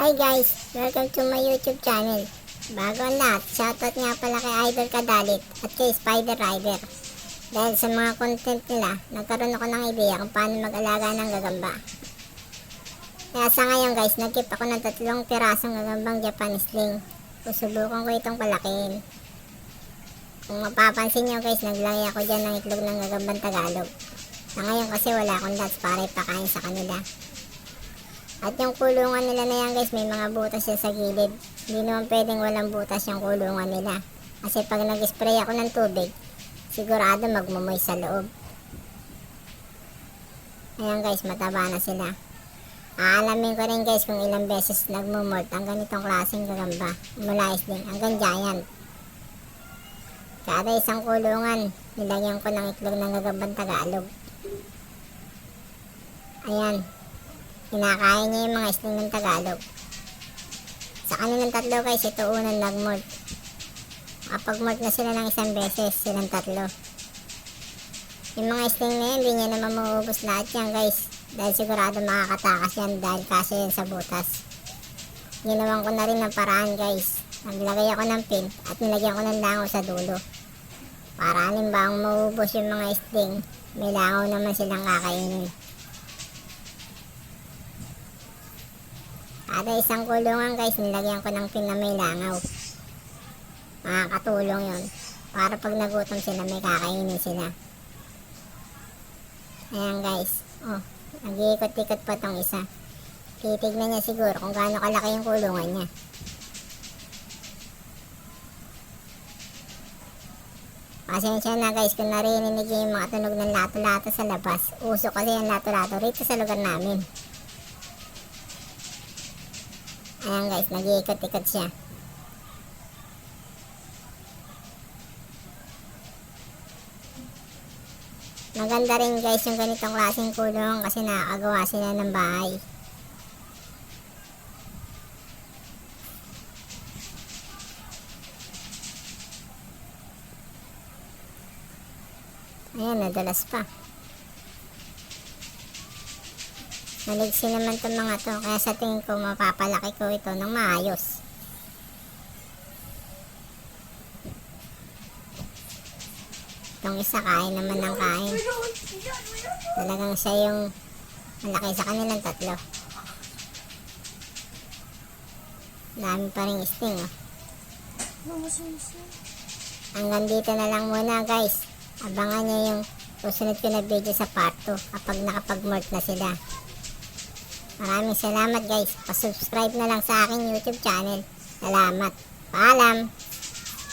Hi guys! Welcome to my YouTube channel. Bago ang lahat, shoutout nga pala kay Idol Kadalit at kay Spider Rider. Dahil sa mga content nila, nagkaroon ako ng ideya kung paano mag-alaga ng gagamba. Kaya sa ngayon guys, nagkip ako ng 3 pirasong gagambang Japanese sling. Susubukan ko itong palakihin. Kung mapapansin nyo guys, naglagay ako dyan ng itlog ng gagambang Tagalog. Sa ngayon kasi wala akong nuts para ipakain sa kanila. At yung kulungan nila na yan guys, may mga butas yan sa gilid. Hindi naman pwedeng walang butas yung kulungan nila. Kasi pag nag-spray ako ng tubig, sigurado magmumoy sa loob. Ayan guys, mataba na sila. Aalamin ko rin guys kung ilang beses nagmumort ang ganitong klaseng gagamba. Mula isling hanggang giant. Kada isang kulungan, nilagyan ko ng itlog ng gagambang Tagalog. Ayan. Kinakain niya yung mga isling ng Tagalog. Sa kanilang 3 guys, ito unang nag-molt. Kapag-molt na sila ng isang beses, silang 3. Yung mga isling na yan, hindi niya naman mauubos lahat yan guys. Dahil sigurado makakatakas yan dahil kasi yan sa butas. Ginawan ko na rin ng paraan guys. Naglagay ako ng pin at nilagyan ko ng langaw sa dulo. Para halimbawa mauubos yung mga isling, may langaw naman silang kakainin. Kada isang kulungan guys, nilagyan ko ng pin na may langaw. Makakatulong yon para pag nagutom sila, may kakainin sila. Ayan guys. Oh, nag-iikot-ikot pa tong isa. Titignan niya siguro kung gaano kalaki yung kulungan niya. Pasensya na guys kung narinig yung mga tunog ng lato-lato sa labas. Uso kasi yung lato-lato rito sa lugar namin. Ayan guys, nag-iikot-ikot siya. Maganda rin guys yung ganitong klaseng kulong kasi nakakagawa sila ng bahay. Ayan, nadulas pa. Maligsi naman itong mga to, kaya sa tingin ko mapapalaki ko ito ng maayos. Itong isa kain naman ng kain. Talagang siya yung malaki sa kanilang 3. Dami pa rin isting oh. Hanggang dito na lang muna guys. Abangan nyo yung susunod ko na video sa part 2 kapag nakapag-molt na sila. Maraming salamat guys. Pa-subscribe na lang sa aking YouTube channel. Salamat. Paalam.